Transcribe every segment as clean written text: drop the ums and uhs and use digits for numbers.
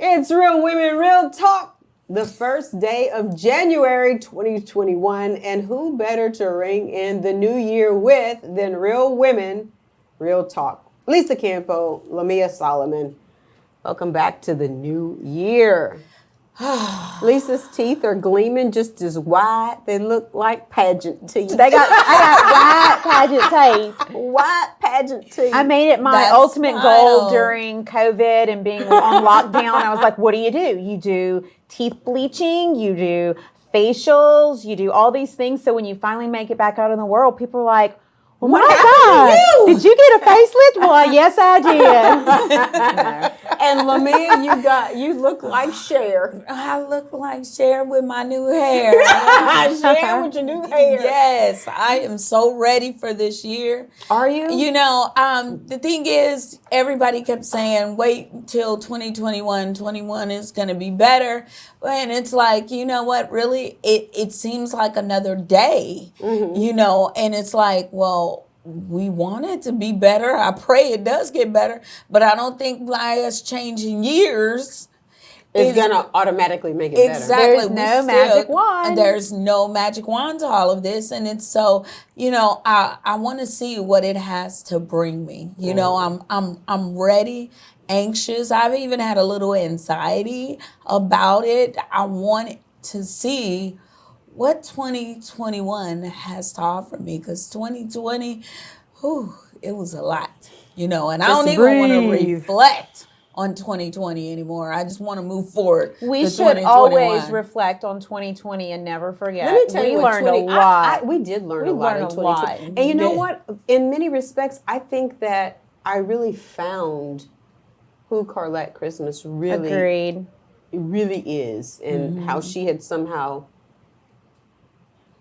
It's Real Women, Real Talk, the first day of January 2021. And who better to ring in the new year with than Real Women, Real Talk? Lisa Campo, Lamia Solomon. Welcome back to the new year. Lisa's teeth are gleaming just as wide. They look like pageant teeth. I got white pageant teeth. White pageant teeth. I made it my ultimate goal during COVID and being on lockdown. I was like, what do? You do teeth bleaching, you do facials, you do all these things. So when you finally make it back out in the world, people are like, oh my God, did you get a facelift? Well, yes, I did. And Lamia, you look like Cher. I look like Cher with my new hair. Cher with your new hair. Yes, I am so ready for this year. Are you? You know, the thing is, everybody kept saying, wait till 2021. 21 is going to be better. And it's like, you know what, really, it seems like another day, you know, and it's like, well, we want it to be better. I pray it does get better, but I don't think by us changing years, it's going to automatically make it better. Exactly. There's no magic wand. There's no magic wand to all of this. And it's so, you know, I want to see what it has to bring me. You know, I'm ready, anxious. I've even had a little anxiety about it. I want to see what 2021 has to offer me, because 2020, it was a lot, you know, and I don't even want to reflect on 2020 anymore. I just want to move forward. We should always reflect on 2020 and never forget. Let me tell you, we learned a lot. We did learn a lot in 2020. And you know what? In many respects, I think that I really found who Carlette Christmas really is, and how she had somehow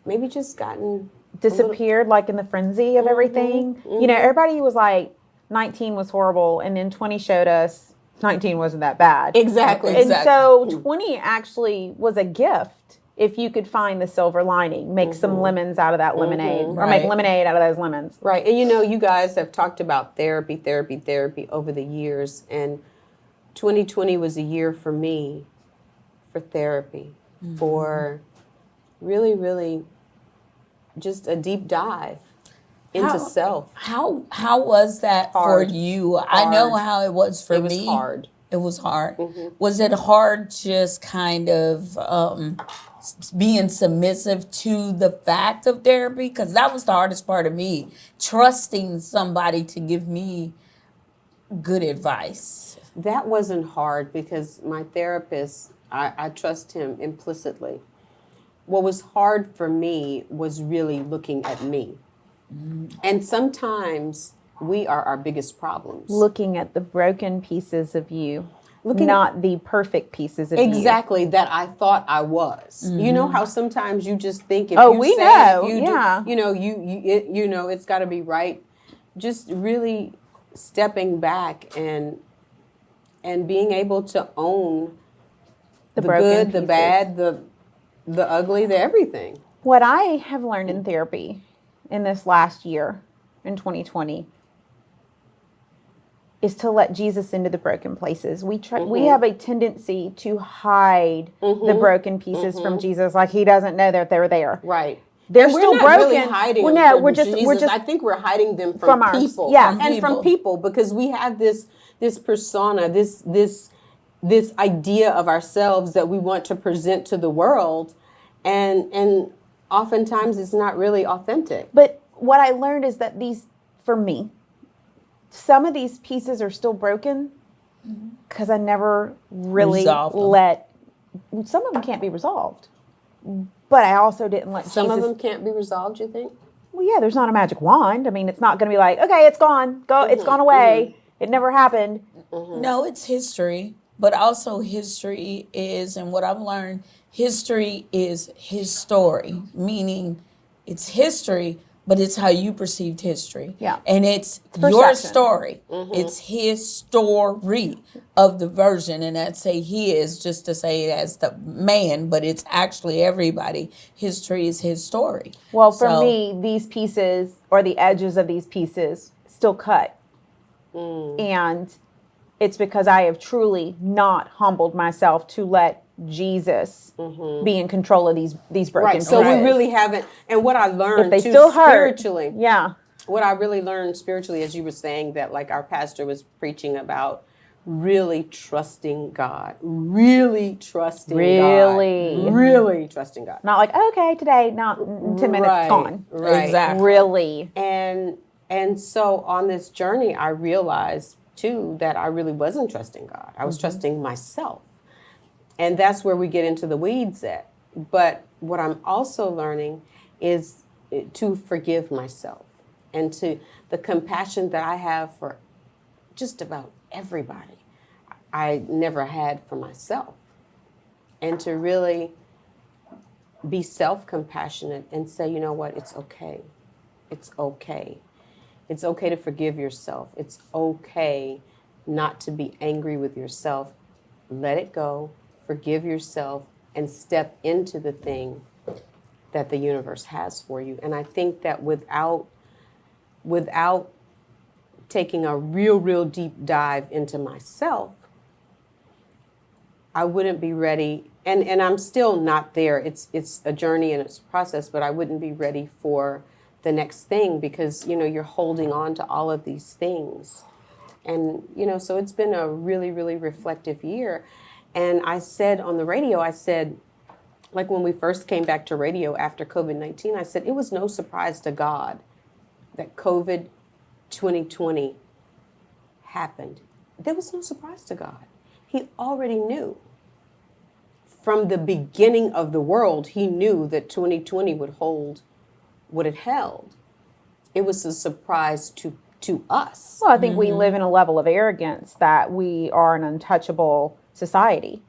maybe just gotten disappeared, like in the frenzy of everything. You know, everybody was like, 19 was horrible, and then 20 showed us 19 wasn't that bad. Exactly. And so 20 actually was a gift if you could find the silver lining, make some lemons out of that lemonade, or make lemonade out of those lemons. Right. And you know, you guys have talked about therapy over the years, and 2020 was a year for me for therapy, for really just a deep dive into self. How was that for you? Hard. I know how it was for me. It was hard. It was hard. Was it hard just kind of being submissive to the fact of therapy? Because that was the hardest part of me, trusting somebody to give me good advice. That wasn't hard because my therapist, I trust him implicitly. What was hard for me was really looking at me. And sometimes we are our biggest problems. Looking at the broken pieces of you, not the perfect pieces of you. Exactly, that I thought I was. You know how sometimes you just think if you know it's got to be right. Just really stepping back and being able to own the good, the bad, the ugly, the everything. What I have learned in therapy in this last year, in 2020, is to let Jesus into the broken places. We have a tendency to hide the broken pieces from Jesus, like he doesn't know that they're there. Right. They're still broken. Really hiding we're just I think we're hiding them from people. From people, because we have this persona, this idea of ourselves that we want to present to the world, and oftentimes it's not really authentic. But what I learned is that for me, some of these pieces are still broken because I never really some of them can't be resolved. But I also didn't let Some of them can't be resolved, you think? Well, yeah, there's not a magic wand. I mean, it's not going to be like, okay, it's gone. It's gone away. It never happened. No, it's history. But also history is, and what I've learned, history is his story, meaning it's history, but it's how you perceived history. Yeah. And it's your story. It's his story of the version. And I'd say he is just to say it as the man, but it's actually everybody. History is his story. Well, for me, these pieces or the edges of these pieces still cut. And it's because I have truly not humbled myself to let Jesus be in control of these broken Right. So pieces. we really haven't. And what I learned If they too, still hurt, spiritually, yeah. what I really learned spiritually, as you were saying, that like our pastor was preaching about really trusting God, really trusting Really? God, really trusting God. Not like, okay, today, not in 10 minutes, it's gone. Right. Exactly. Really. And so on this journey, I realized too that I really wasn't trusting God. I was trusting myself. And that's where we get into the weeds at. But what I'm also learning is to forgive myself and to the compassion that I have for just about everybody I never had for myself. And to really be self-compassionate and say, you know what, it's okay. It's okay. It's okay to forgive yourself. It's okay not to be angry with yourself. Let it go, forgive yourself, and step into the thing that the universe has for you. And I think that without taking a real deep dive into myself, I wouldn't be ready. And I'm still not there. It's a journey and it's a process, but I wouldn't be ready for the next thing because, you know, you're holding on to all of these things. And, you know, so it's been a really reflective year. And I said on the radio, I said, like when we first came back to radio after COVID-19, I said, it was no surprise to God that COVID 2020 happened. There was no surprise to God. He already knew. From the beginning of the world, he knew that 2020 would hold what it held. It was a surprise to us. Well, I think we live in a level of arrogance that we are an untouchable society.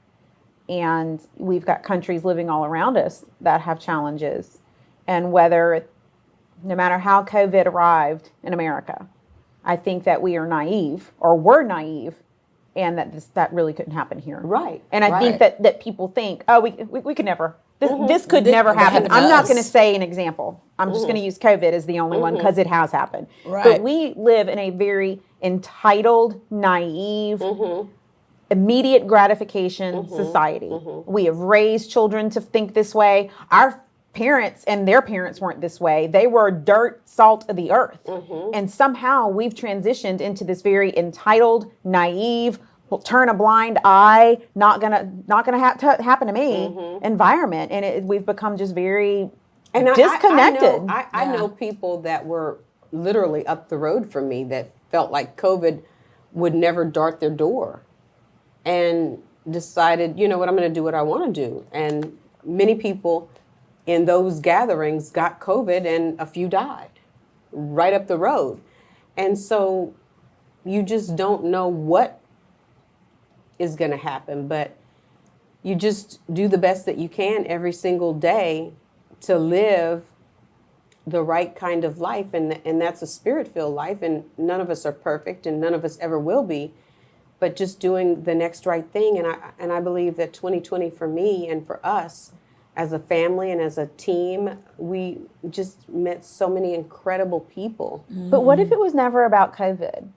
And we've got countries living all around us that have challenges. And no matter how COVID arrived in America, I think that we are naive or were naive and that really couldn't happen here. Right. And I think that people think, oh, we could never. This could never happen. I'm not going to say an example. I'm just going to use COVID as the only one because it has happened. Right. But we live in a very entitled, naive, immediate gratification society. We have raised children to think this way. Our parents and their parents weren't this way. They were dirt, salt of the earth. And somehow we've transitioned into this very entitled, naive, will turn a blind eye, not gonna happen to me environment. And we've become just very disconnected. I know people that were literally up the road from me that felt like COVID would never dart their door and decided, you know what, I'm going to do what I want to do. And many people in those gatherings got COVID and a few died right up the road. And so you just don't know what is going to happen, but you just do the best that you can every single day to live the right kind of life. And that's a spirit-filled life. And none of us are perfect and none of us ever will be, but just doing the next right thing. And I believe that 2020 for me and for us as a family and as a team, we just met so many incredible people. But what if it was never about COVID?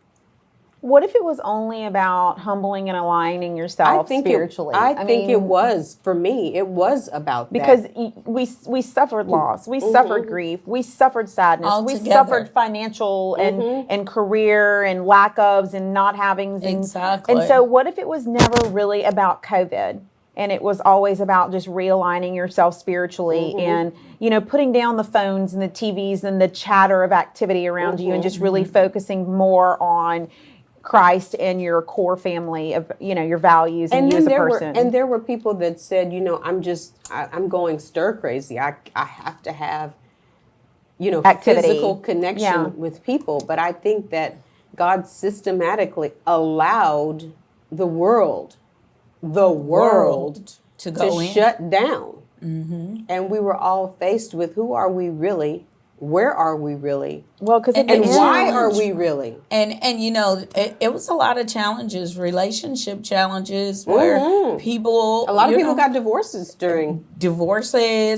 What if it was only about humbling and aligning yourself spiritually? I think it was, for me, it was about because that. we suffered loss, we suffered grief, we suffered sadness, we suffered financial and career and lack ofs and not havings. Exactly. And so what if it was never really about COVID? And it was always about just realigning yourself spiritually and, you know, putting down the phones and the TVs and the chatter of activity around you and just really focusing more on Christ and your core family of, you know, your values and you as a person. And there were people that said, you know, I'm going stir crazy. I have to have, you know, activity. Physical connection with people. But I think that God systematically allowed the world to go in. Shut down. And we were all faced with, who are we really? Where are we really? Well, because and why are we really? And you know, it was a lot of challenges, relationship challenges, where people, a lot of people got divorces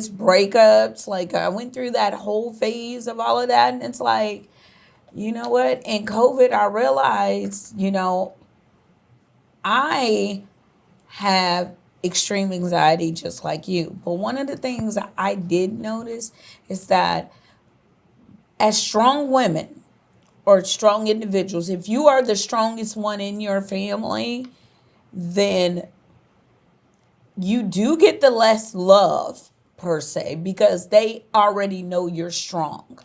breakups. Like I went through that whole phase of all of that, and it's like, you know what? In COVID, I realized, you know, I have extreme anxiety just like you. But one of the things I did notice is that as strong women or strong individuals, if you are the strongest one in your family, then you do get the less love per se because they already know you're strong.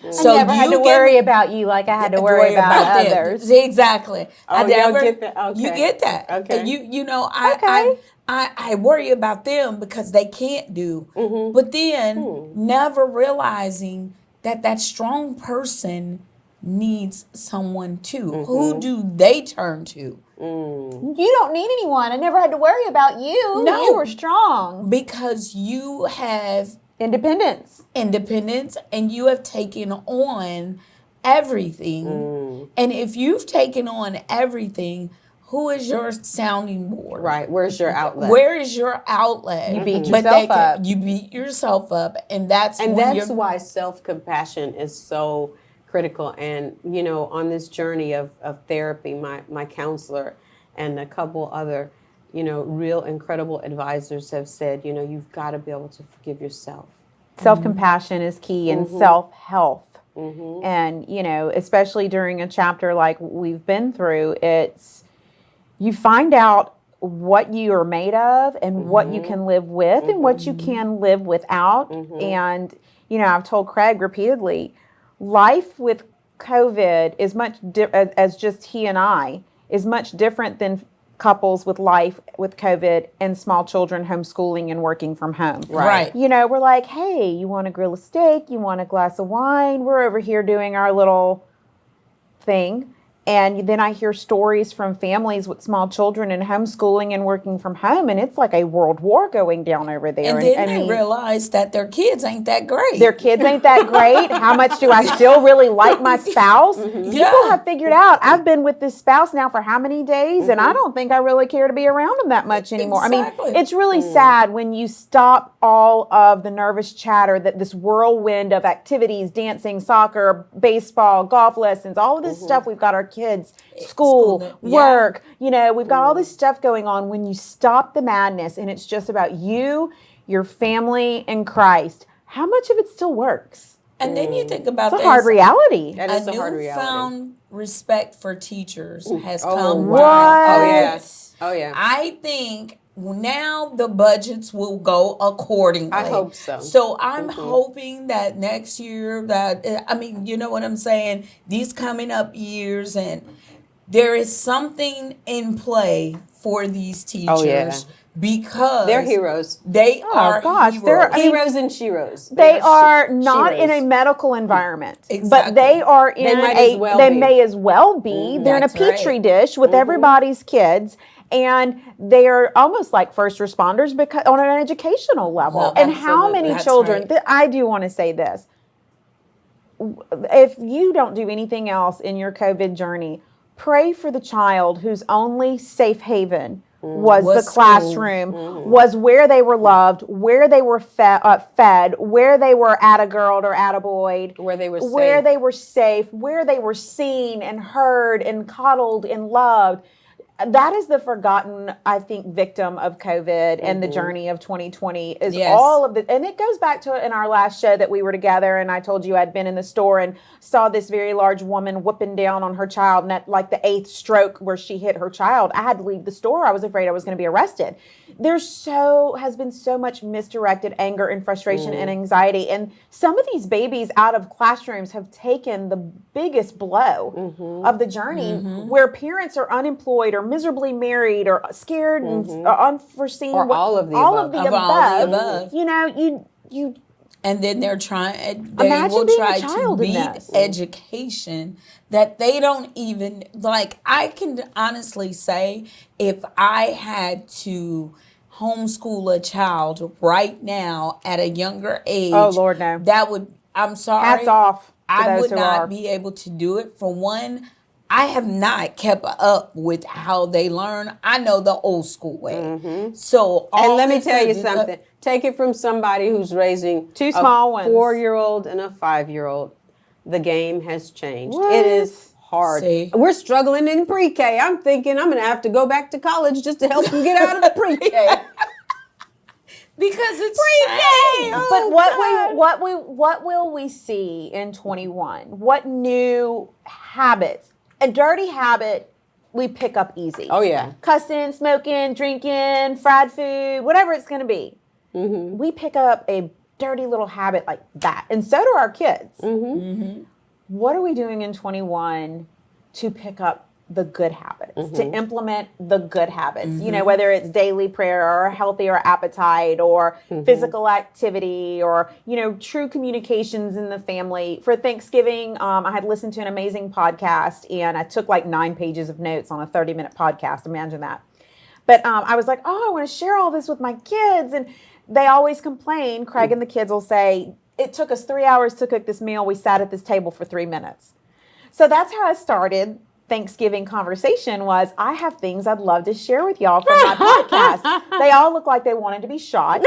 I never had to worry about you like I had to worry about them. others. Exactly. Oh, y'all get that? Okay. You get that. Okay. You know, I worry about them because they can't do. But then never realizing that strong person needs someone too. Who do they turn to? You don't need anyone. I never had to worry about you. No. You were strong. Because you have Independence. And you have taken on everything. And if you've taken on everything, who is your sounding board? Right. Where's your outlet? Where is your outlet? You beat yourself up. You beat yourself up, and that's why self-compassion is so critical. And you know, on this journey of therapy, my counselor and a couple other, you know, real incredible advisors have said, you know, you've got to be able to forgive yourself. Self-compassion is key in self-health. And, you know, especially during a chapter like we've been through, it's you find out what you are made of and what you can live with and what you can live without. And, you know, I've told Craig repeatedly, life with COVID is much, as just he and I, is much different than couples with life with COVID and small children homeschooling and working from home. Right. You know, we're like, hey, you want to grill a steak? You want a glass of wine? We're over here doing our little thing. And then I hear stories from families with small children and homeschooling and working from home, and it's like a world war going down over there. And then they realize that their kids ain't that great. Their kids ain't that great. How much do I still really like my spouse? People have figured out, I've been with this spouse now for how many days, and I don't think I really care to be around them that much anymore. Exactly. I mean, it's really sad when you stop all of the nervous chatter, that this whirlwind of activities, dancing, soccer, baseball, golf lessons, all of this stuff we've got our kids, school, work, you know, we've got all this stuff going on. When you stop the madness and it's just about you, your family, and Christ, how much of it still works? And then you think about it's a hard reality. That is a hard reality. Newfound respect for teachers has Oh, come. wow. Right. Oh, yeah. Oh, yeah. I think now the budgets will go accordingly. I hope so. So I'm hoping that next year I mean, you know what I'm saying? These coming up years, and there is something in play for these teachers because they're heroes. They are heroes. They're heroes and sheroes. They are not in a medical environment, Exactly. but they are in they may as well be. They're in a That's petri dish with everybody's kids. And they are almost like first responders because on an educational level. Well, and how many children, I do want to say this. If you don't do anything else in your COVID journey, pray for the child whose only safe haven was the classroom, was where they were loved, where they were fed, where they were atta-girled or atta-boyed, where they were safe, where they were seen and heard and coddled and loved. That is the forgotten, I think, victim of COVID and the journey of 2020 is all of the, and it goes back to in our last show that we were together, and I told you I'd been in the store and saw this very large woman whooping down on her child, and at like the 8th stroke where she hit her child, I had to leave the store. I was afraid I was going to be arrested. Has been so much misdirected anger and frustration and anxiety, and some of these babies out of classrooms have taken the biggest blow of the journey where parents are unemployed or miserably married or scared and unforeseen or all of the above. You know, you and then they will try to beat education that they don't even like. I can honestly say, if I had to homeschool a child right now at a younger age, oh Lord, no, that would, I'm sorry, hats off. I would not be able to do it. For one, I have not kept up with how they learn. I know the old school way. So, and let me tell you something. Take it from somebody who's raising two small ones, 4-year-old and a 5-year-old. The game has changed. What? It is hard. See? We're struggling in pre-K. I'm thinking I'm going to have to go back to college just to help them get out of pre-K. Because it's pre-K. change. But Oh, what will we see in 21? What new habits? A dirty habit we pick up easy. Oh, yeah. Cussing, smoking, drinking, fried food, whatever it's going to be. Mm-hmm. We pick up a dirty little habit like that, and so do our kids. Mm-hmm. Mm-hmm. What are we doing in 21 to pick up the good habits, to implement the good habits? You know, whether it's daily prayer or a healthier appetite or physical activity or, you know, true communications in the family. For Thanksgiving, I had listened to an amazing podcast and I took like 9 pages of notes on a 30-minute podcast. Imagine that. But I was like, oh, I want to share all this with my kids. And they always complain. Craig and the kids will say, it took us 3 hours to cook this meal. We sat at this table for 3 minutes. So that's how I started Thanksgiving conversation was, I have things I'd love to share with y'all from my podcast. They all look like they wanted to be shot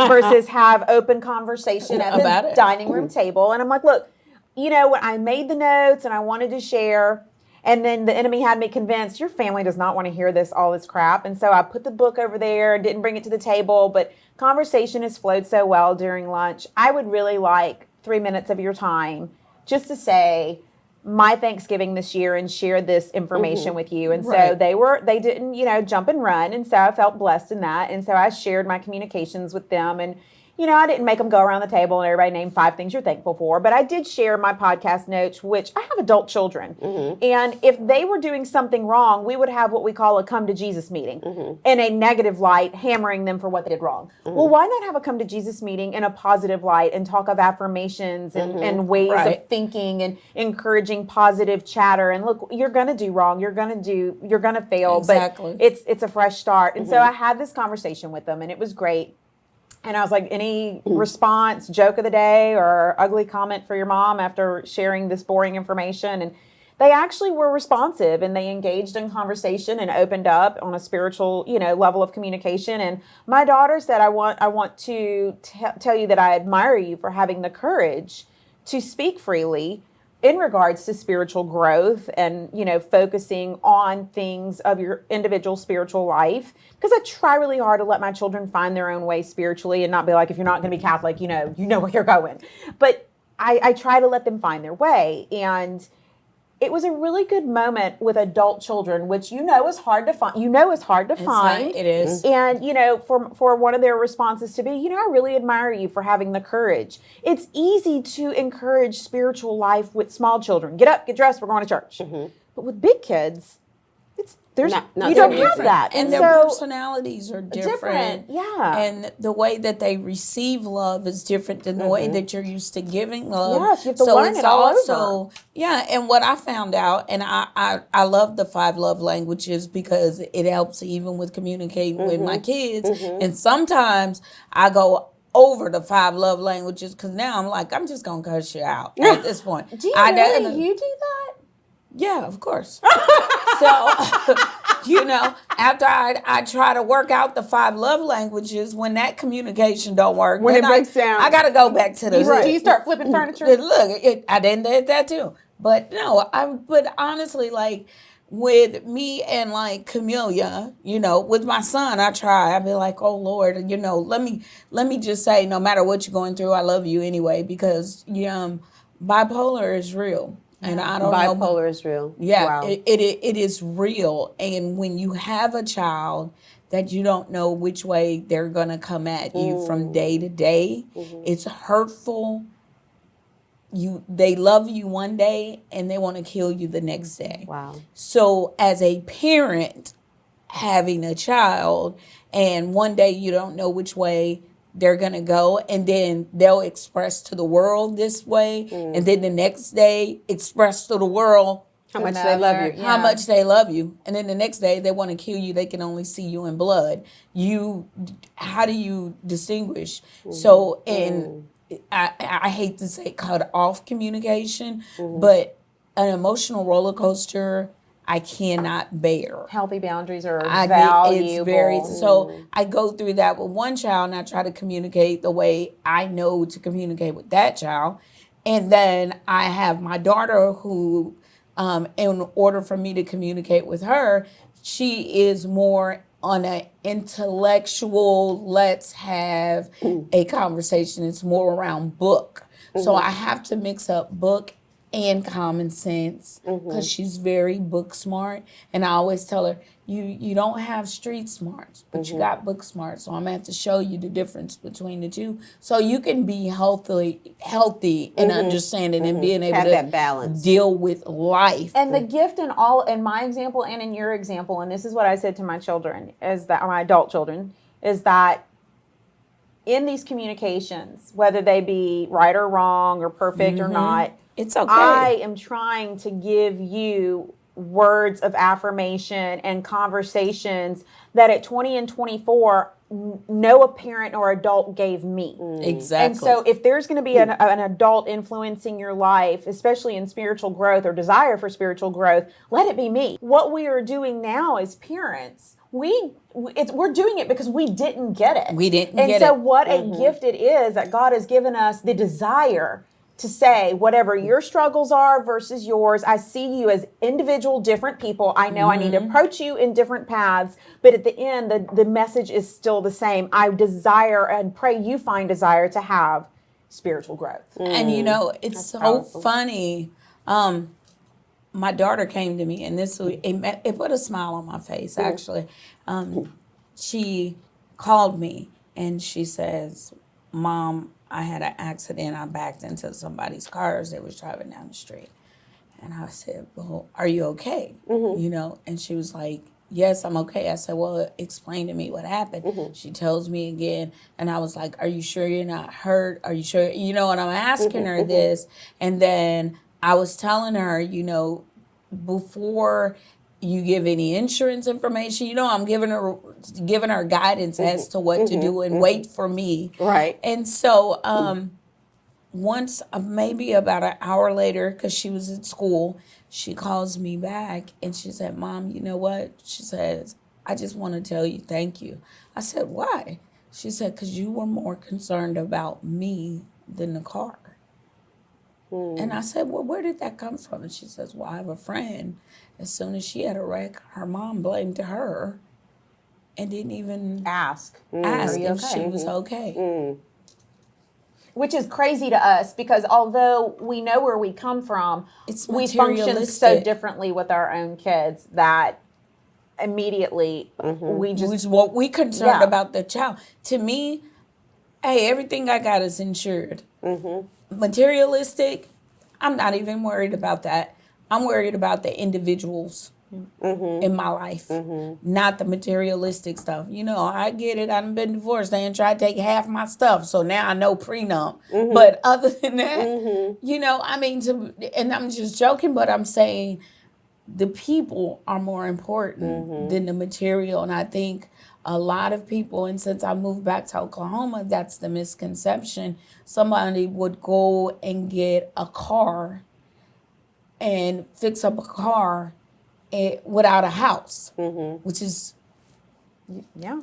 versus have open conversation at the dining room table. And I'm like, look, you know, when I made the notes and I wanted to share, and then the enemy had me convinced your family does not want to hear all this crap. And so I put the book over there, didn't bring it to the table, but conversation has flowed so well during lunch. I would really like 3 minutes of your time just to say my Thanksgiving this year and share this information with you. And so they didn't, you know, jump and run. And so I felt blessed in that. And so I shared my communications with them. And, you know, I didn't make them go around the table and everybody name 5 things you're thankful for, but I did share my podcast notes, which I have adult children. And if they were doing something wrong, we would have what we call a come to Jesus meeting in a negative light, hammering them for what they did wrong. Well, why not have a come to Jesus meeting in a positive light and talk of affirmations and ways of thinking and encouraging positive chatter? And look, you're going to do wrong. You're going to fail, but it's a fresh start. And so I had this conversation with them and it was great. And I was like, any response, joke of the day, or ugly comment for your mom after sharing this boring information? And they actually were responsive and they engaged in conversation and opened up on a spiritual, you know, level of communication. And my daughter said, I want to tell you that I admire you for having the courage to speak freely in regards to spiritual growth and, you know, focusing on things of your individual spiritual life. Because I try really hard to let my children find their own way spiritually and not be like, if you're not going to be Catholic, you know where you're going. But I try to let them find their way. And it was a really good moment with adult children, which is hard to find. It is. And, you know, for one of their responses to be, you know, I really admire you for having the courage. It's easy to encourage spiritual life with small children. Get up, get dressed, we're going to church. But with big kids, you don't have that. And their personalities are different. Yeah. And the way that they receive love is different than the way that you're used to giving love. Yes, you have to learn it all over. Yeah, and what I found out, and I love the 5 love languages because it helps even with communicating with my kids. And sometimes I go over the 5 love languages because now I'm like, I'm just going to cuss you out at this point. Do you do that? Yeah, of course. So, you know, after I try to work out the 5 love languages, when that communication don't work, when it breaks down, I got to go back to the. Do you start flipping furniture? Look, I did that too. But no, but honestly, like with me and like Camellia, you know, with my son, I'd be like, oh Lord, you know, let me just say, no matter what you're going through, I love you anyway, because bipolar is real. And I don't know. Bipolar is real. Yeah, wow. it is real. And when you have a child that you don't know which way they're going to come at you from day to day, it's hurtful. They love you one day and they want to kill you the next day. Wow. So as a parent having a child and one day you don't know which way they're going to go, and then they'll express to the world this way, and then the next day express to the world how much they love you. How much they love you. And then the next day they want to kill you. They can only see you in blood. How do you distinguish? So, and I hate to say cut off communication, but an emotional roller coaster I cannot bear. Healthy boundaries are valuable. So I go through that with one child and I try to communicate the way I know to communicate with that child. And then I have my daughter who in order for me to communicate with her, she is more on an intellectual, let's have a conversation. It's more around book. So I have to mix up book and common sense because she's very book smart. And I always tell her, you don't have street smarts, but you got book smarts. So I'm going to have to show you the difference between the two so you can be healthy and understanding and being able Have to that balance. deal with life. And the gift in my example and in your example, and this is what I said to my children, or my adult children, is that in these communications, whether they be right or wrong or perfect or not, It's okay. I am trying to give you words of affirmation and conversations that at 20 and 24, no parent or adult gave me. Exactly. And so if there's going to be an adult influencing your life, especially in spiritual growth or desire for spiritual growth, let it be me. What we are doing now as parents, we're doing it because we didn't get it. We didn't and get so it. what a gift it is that God has given us the desire to say whatever your struggles are versus yours, I see you as individual, different people. I know I need to approach you in different paths, but at the end, the message is still the same. I desire and pray you find desire to have spiritual growth. And it's so powerful. funny. My daughter came to me, and it put a smile on my face. Actually, she called me and she says, "Mom, I had an accident. I backed into somebody's car as they was driving down the street." And I said, "Well, are you okay?" And she was like, "Yes, I'm okay." I said, "Well, explain to me what happened." She tells me again, and I was like, "Are you sure you're not hurt? Are you sure?" And I'm asking her this, and then I was telling her, before you give any insurance information, I'm giving her guidance as to what to do and wait for me. Right. And so once, maybe about an hour later, because she was at school, she calls me back and she said, "Mom, you know what?" She says, "I just want to tell you thank you." I said, "Why?" She said, "Because you were more concerned about me than the car." And I said, "Well, where did that come from?" And she says, "Well, I have a friend. As soon as she had a wreck, her mom blamed her and didn't even Ask ask Are you if okay? she was okay." Which is crazy to us because although we know where we come from, It's we function so materialistic. differently with our own kids that immediately we just We concerned Yeah. about the child. To me, hey, everything I got is insured. Materialistic, I'm not even worried about that. I'm worried about the individuals in my life, not the materialistic stuff. I get it. I've been divorced. They ain't try to take half my stuff, so now I know prenup. But other than that, and I'm just joking, but I'm saying the people are more important than the material. And I think a lot of people, and since I moved back to Oklahoma, that's the misconception. Somebody would go and get a car and fix up a car without a house, which is,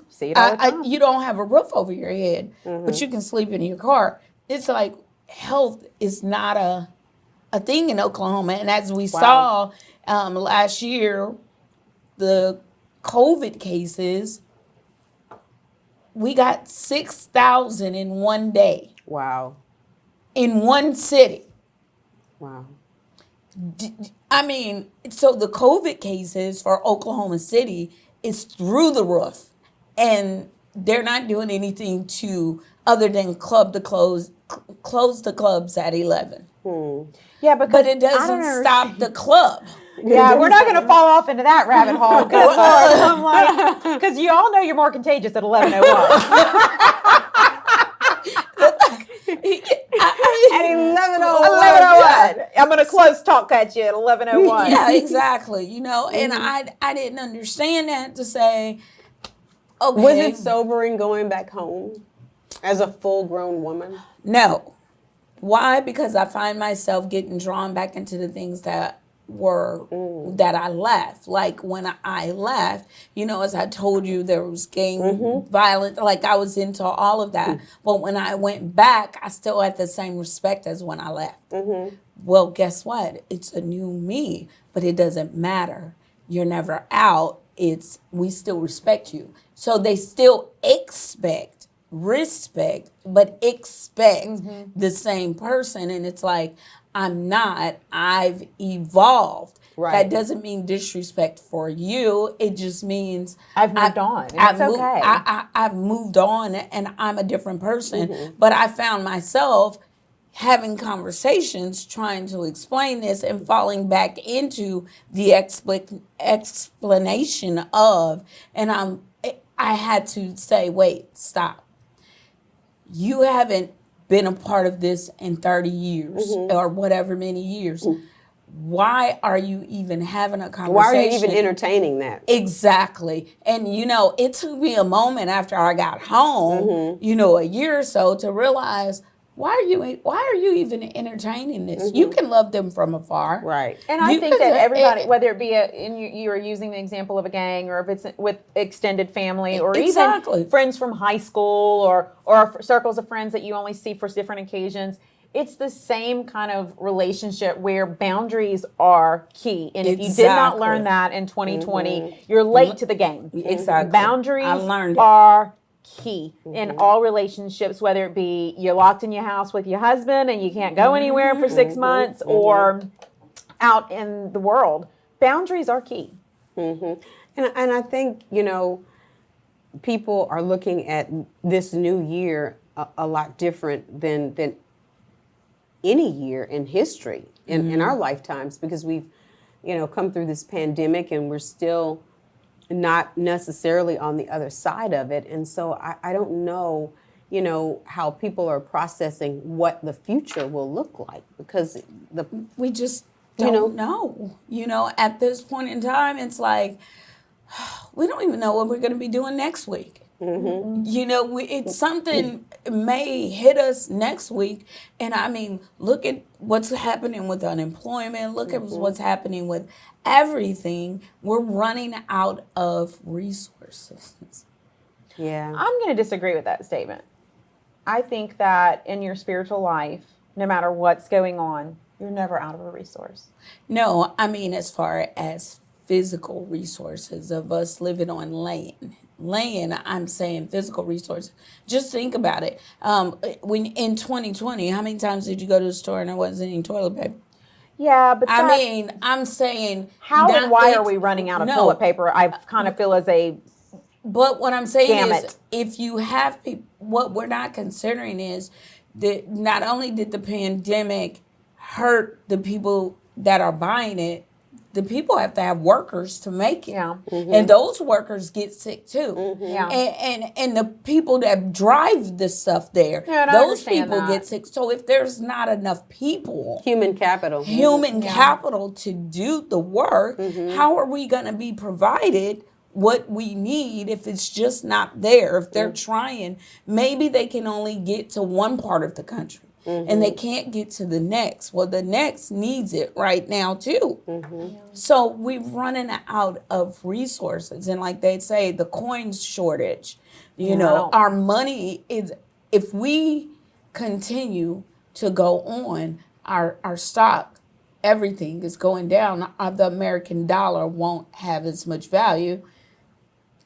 see it all the time. you don't have a roof over your head, but you can sleep in your car. It's like health is not a thing in Oklahoma. And as we saw last year, the COVID cases, we got 6,000 in one day Wow. in one city. Wow. So the COVID cases for Oklahoma City is through the roof, and they're not doing anything other than close the clubs at 11. Yeah, because But it I don't doesn't stop the club. Yeah, we're not going to fall off into that rabbit hole because you all know you're more contagious at 11:01. At 11:01. 11:01. I'm going to close talk at you at 11:01. Yeah, exactly. And I didn't understand that to say, okay. Was it sobering going back home as a full-grown woman? No. Why? Because I find myself getting drawn back into the things that were that I left. Like when I left, as I told you, there was gang violence. Like I was into all of that. But when I went back, I still had the same respect as when I left. Well, guess what? It's a new me, but it doesn't matter. You're never out. We still respect you. So they still respect, but expect the same person. And it's like, I'm not. I've evolved. Right. That doesn't mean disrespect for you. It just means I've moved on. And it's okay. I've moved on and I'm a different person. But I found myself having conversations trying to explain this and falling back into the explanation of, and I had to say, wait, stop. You haven't been a part of this in 30 years or whatever many years. Why are you even having a conversation? Why are you even entertaining that? Exactly. And, it took me a moment after I got home, a year or so to realize, why are you even entertaining this? You can love them from afar. Right. And I think that everybody, whether it be you are using the example of a gang, or if it's with extended family, or even friends from high school, or circles of friends that you only see for different occasions, it's the same kind of relationship where boundaries are key. And if you did not learn that in 2020, you're late to the game. Exactly. Boundaries are key in all relationships, whether it be you're locked in your house with your husband and you can't go anywhere for 6 months, or out in the world. Boundaries are key. And I think, people are looking at this new year a lot different than any year in history in our lifetimes, because we've, come through this pandemic and we're still not necessarily on the other side of it. And so I don't know, how people are processing what the future will look like, because we just don't know. At this point in time, it's like, we don't even know what we're going to be doing next week. It's something may hit us next week. And I mean, look at what's happening with unemployment. Look at what's happening with everything. We're running out of resources. Yeah. I'm going to disagree with that statement. I think that in your spiritual life, no matter what's going on, you're never out of a resource. No, I mean, as far as physical resources of us living on land, I'm saying physical resources. Just think about it. When in 2020, how many times did you go to the store and there wasn't any toilet paper? Yeah, but I'm saying, how and why are we running out of toilet paper? I kind of feel as a But what I'm saying gamut. is, if you have people, what we're not considering is that not only did the pandemic hurt the people that are buying it, the people have to have workers to make it. Yeah. And those workers get sick too. Yeah. And the people that drive the stuff there, those people get sick. So if there's not enough people, Human capital to do the work, how are we going to be provided what we need if it's just not there? If they're trying, maybe they can only get to one part of the country. And they can't get to the next. Well, the next needs it right now, too. So we're running out of resources. And like they say, the coins shortage. Our money is, if we continue to go on, our stock, everything is going down. The American dollar won't have as much value.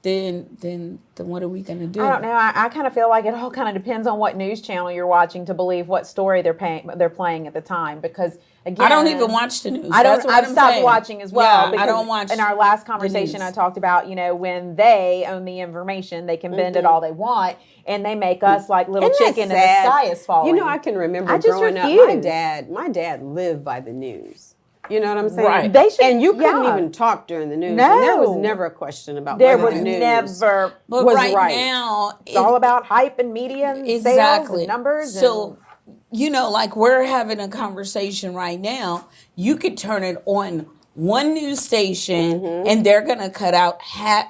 Then what are we going to do? I don't know. I kind of feel like it all kind of depends on what news channel you're watching to believe what story they're playing at the time. Because again, I don't even watch the news. I've stopped watching as well. Yeah, I don't watch. In our last conversation, I talked about when they own the information, they can bend it all they want, and they make us like little chicken, and the sky is falling. I can remember just growing refuse. up. My dad lived by the news. You know what I'm saying? Right. And you couldn't even talk during the news. No. And there was never a question about there whether was the news never. But was right now, It's all about hype and media and sales and numbers. So, like we're having a conversation right now. You could turn it on one news station, and they're gonna cut out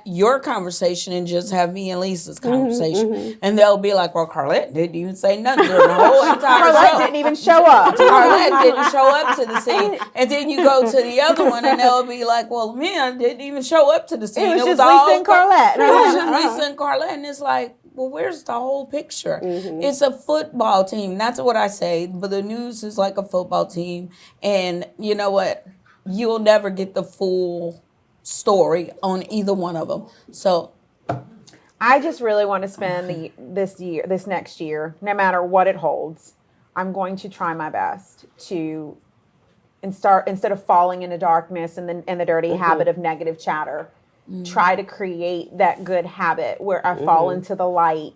your conversation and just have me and Lisa's conversation, and they'll be like, "Well, Carlette didn't even say nothing during the whole entire Carlette show. didn't even show up. Carlette didn't show up to the scene," and then you go to the other one, and they'll be like, "Well, Mia didn't even show up to the scene. It was just all Lisa and Carlette." It was just Lisa and Carlette, and it's like, well, where's the whole picture? It's a football team. That's what I say. But the news is like a football team. And you know what? You'll never get the full story on either one of them. So I just really want to spend this next year, no matter what it holds, I'm going to try my best to instead of falling into darkness and the dirty habit of negative chatter, try to create that good habit where I fall into the light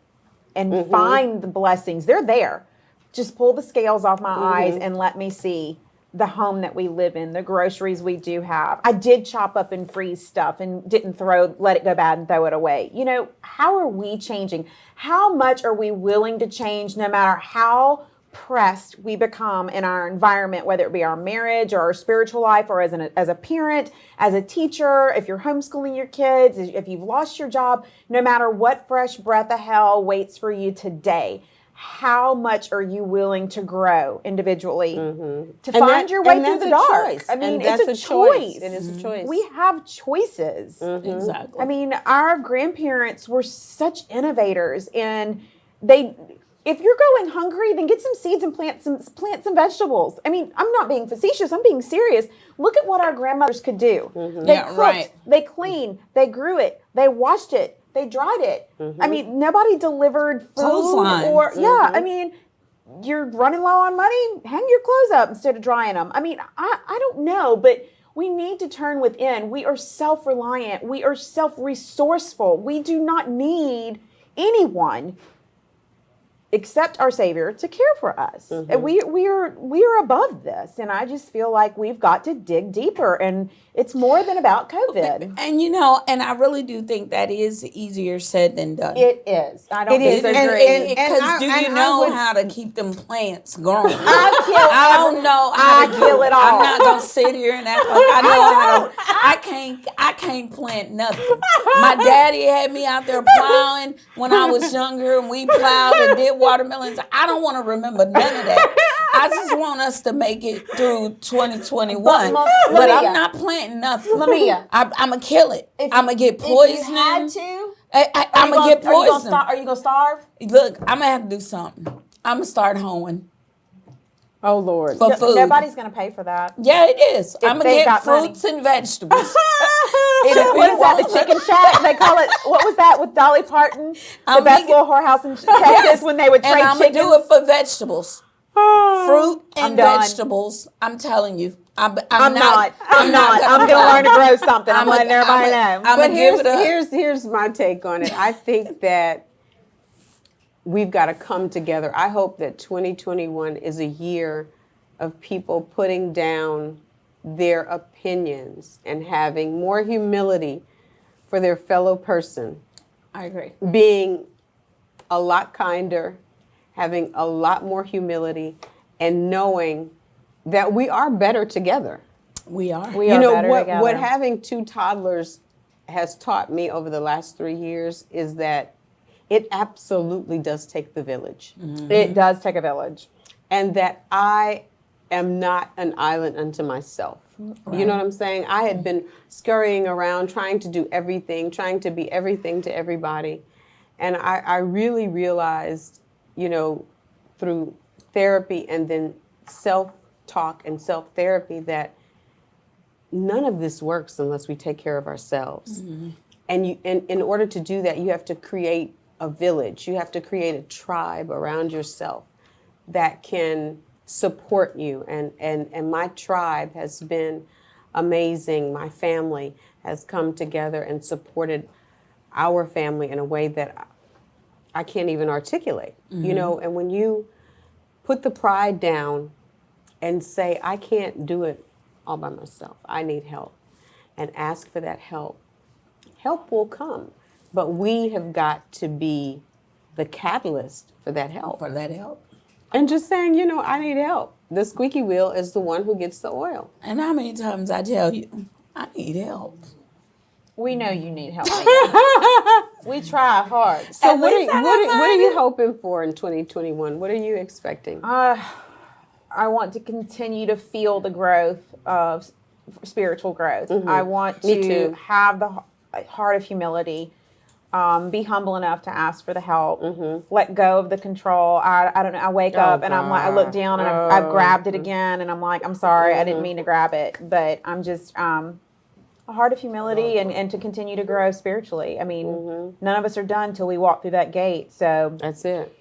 and find the blessings. They're there. Just pull the scales off my eyes and let me see the home that we live in, the groceries we do have. I did chop up and freeze stuff and didn't let it go bad and throw it away. You know, how are we changing? How much are we willing to change no matter how pressed we become in our environment, whether it be our marriage or our spiritual life or as a parent, as a teacher, if you're homeschooling your kids, if you've lost your job, no matter what fresh breath of hell waits for you today, how much are you willing to grow individually to find your way through the dark? Choice. I mean, that's it's a choice. It is a choice. We have choices. exactly. I mean, our grandparents were such innovators, and if you're going hungry, then get some seeds and plant some vegetables. I mean, I'm not being facetious. I'm being serious. Look at what our grandmothers could do. They cooked, they cleaned, they grew it, they washed it, they dried it. I mean, nobody delivered food Clotheslines. I mean, you're running low on money, hang your clothes up instead of drying them. I mean, I don't know, but we need to turn within. We are self-reliant. We are self-resourceful. We do not need anyone except our Savior to care for us. And we are above this. And I just feel like we've got to dig deeper. And it's more than about COVID. And you know, and I really do think that is easier said than done. It is. I don't It is. disagree. Because do you I know would- how to keep them plants growing? I don't know how to kill it all. I'm not gonna sit here and act like I know how to. I can't plant nothing. My daddy had me out there plowing when I was younger, and we plowed and did watermelons. I don't want to remember none of that. I just want us to make it through 2021. But I'm not planting nothing. Lamia, I'm gonna kill it. I'm gonna get poisoning. If you had to, I'm gonna get poisoned. Are you gonna starve? Look, I'm gonna have to do something. I'm gonna start hoeing Oh Lord. for food. Nobody's gonna pay for that. Yeah, it is. I'm gonna they get got money. fruits and vegetables. What is that? The chicken shack? They call it. What was that with Dolly Parton? The best little whorehouse in Texas when they would trade And I'm chickens. gonna do it for vegetables, fruit and done. vegetables. I'm telling you, I'm not. I'm not. I'm gonna learn to grow something. I'm letting everybody know. I'm But gonna give it a. here's my take on it. I think that we've got to come together. I hope that 2021 is a year of people putting down their opinions and having more humility for their fellow person, I agree. being a lot kinder, having a lot more humility, and knowing that we are better together. We are. We You are know, better what together. having two toddlers has taught me over the last 3 years is that it absolutely does take the village. It does take a village. And that I am not an island unto myself. You know what I'm saying? I had been scurrying around trying to do everything, trying to be everything to everybody. And I really realized, you know, through therapy and then self-talk and self-therapy that none of this works unless we take care of ourselves. And in order to do that, you have to create a village. You have to create a tribe around yourself that can support you. And my tribe has been amazing. My family has come together and supported our family in a way that I can't even articulate. You know, and when you put the pride down and say, I can't do it all by myself, I need help, and ask for that help, help will come. But we have got to be the catalyst for that help. For that help. And just saying, you know, I need help. the squeaky wheel is the one who gets the oil. And how many times I tell you, I need help. We know you need help. Megan. We try hard. So At what least I got are mine. you hoping for in 2021? What are you expecting? I want to continue to feel the growth of spiritual growth. I want Me to too. have the heart of humility, be humble enough to ask for the help, let go of the control. I don't know. I wake up and I'm like, I look down and I've grabbed it again, and I'm like, I'm sorry, I didn't mean to grab it, but I'm just a heart of humility and to continue to grow spiritually. I mean, none of us are done till we walk through that gate. So That's it.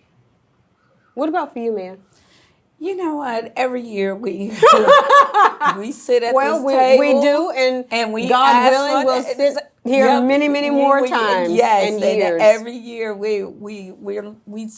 What about for you, man? You know what? Every year we we sit at Well, this table. we do, and we God ask willing, for we'll the- sit here Yep. many, many more times Yes, and years. every year we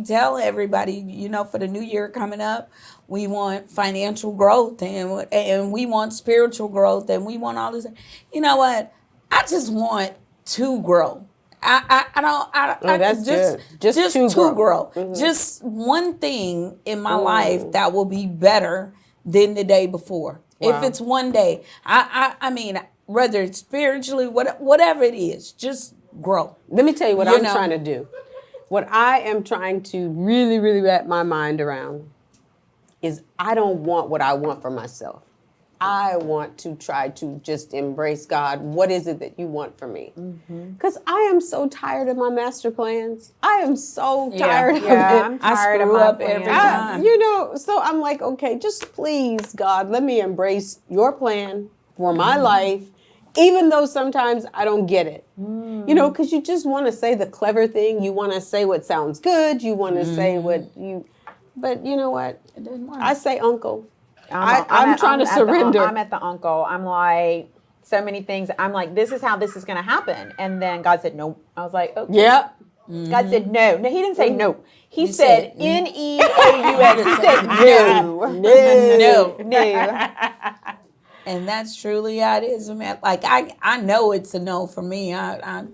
tell everybody, you know, for the new year coming up, we want financial growth and we want spiritual growth and we want all this. You know what? I just want to grow. That's just good. Just to grow. grow. Just one thing in my life that will be better than the day before. Wow. If it's one day, I mean, whether it's spiritually, whatever it is, just grow. Let me tell you what You I'm know. trying to do. What I am trying to really, really wrap my mind around is I don't want what I want for myself. I want to try to just embrace God. What is it that you want from me? Because I am so tired of my master plans. I am so tired of it. I'm tired of screw my up every plans. time. You know, so I'm like, okay, just please, God, let me embrace your plan for my life, even though sometimes I don't get it. You know, because you just want to say the clever thing. You want to say what sounds good. You want to say what you, but you know what? It doesn't work. I say uncle. I'm trying to at surrender. I'm at the uncle. I'm like, so many things. I'm like, this is how this is going to happen. And then God said, no. I was like, okay. Yep. God said no. No, he didn't say no. He said said N-E-A-U-S. He said no. No. No. And that's truly how it is, man. Like I know it's a no for me. I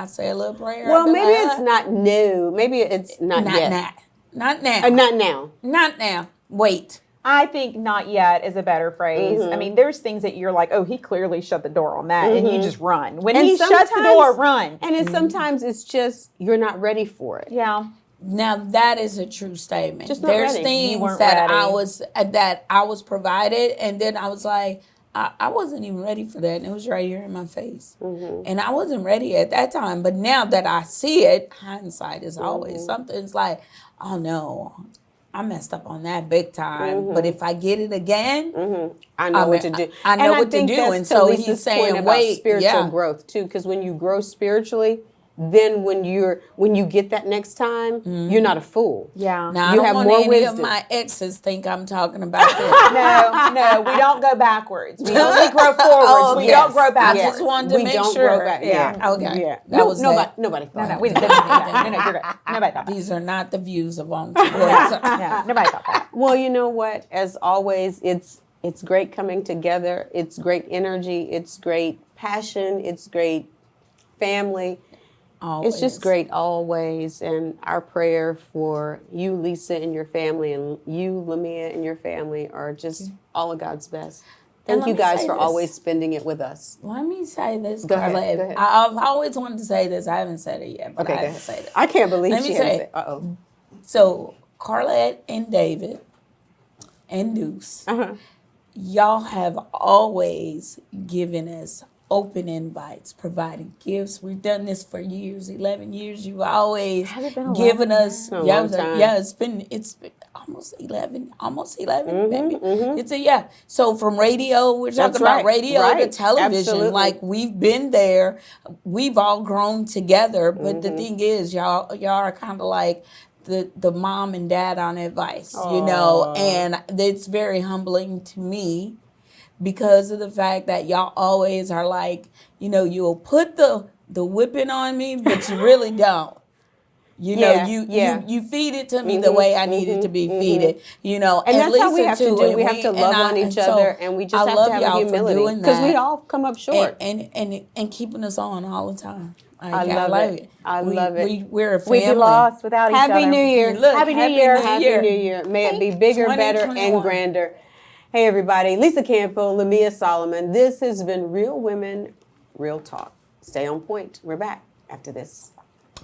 say a little prayer. Well, I be maybe like, it's not new. Maybe it's not yet. Not now. Not now. Not now. Wait. I think not yet is a better phrase. I mean, there's things that you're like, oh, he clearly shut the door on that, and you just run. When And he shuts the sometimes- door, run. And sometimes it's just you're not ready for it. Yeah. Now that is a true statement. Just not There's ready. things You weren't that ready. I was provided, and then I was like, I wasn't even ready for that, and it was right here in my face, and I wasn't ready at that time. But now that I see it, hindsight is always something's like, oh no, I messed up on that big time. But if I get it again, I know what to do. I know And what to think do. that's And to so Lisa's he's saying, point about wait, spiritual growth too, because when you grow spiritually, then when you get that next time, you're not a fool. Yeah. Now, You I have don't want more any wisdom. of my exes think I'm talking about this. No, we don't go backwards. We only grow forwards. We don't grow I backwards. just wanted to We make don't sure. grow back. Yeah. Okay. Yeah. That was nobody. that. Nobody thought. No, we didn't. No, you're good. Nobody thought that. These are not the views of Untouchable. Yeah, nobody thought that. Well, you know what? As always, it's great coming together. It's great energy. It's great passion. It's great family. It's just great always. And our prayer for you, Lisa, and your family, and you, Lamia, and your family are just all of God's best. And Thank let you me guys say for this. always spending it with us. Let me say this, Go ahead, Carlette. go ahead. I've always wanted to say this. I haven't said it yet, but Okay, I go have ahead. to say this. I can't believe Let she me hasn't say said. it. Uh-oh. So, Carlette and David and Deuce, y'all have always given us open invites, providing gifts. We've done this for years, 11 years. You've always Has it been given 11 us, years? A long time. it's been almost 11, maybe. It's So from radio, we're talking That's about right, radio to right. television. Absolutely. Like we've been there, we've all grown together. But the thing is, y'all are kind of like the mom and dad on advice, you know, and it's very humbling to me because of the fact that y'all always are like, you know, you'll put the whipping on me, but you really don't. You know, Yeah. you feed it to me the way I need it to be feeded. You know, And that's how we have to too, do. and We have to love on each other, and we just I have love to have y'all for humility doing because we that. all come up short. And keeping us on all the time. Like, I love it. I love it. We're a family. We'd be lost without each other. Happy New Year. Look, Happy New Year. Happy New Year. May it be bigger, better, and 2021. grander. Hey, everybody. Lisa Campo, Lamia Solomon. This has been Real Women, Real Talk. Stay on point. We're back after this.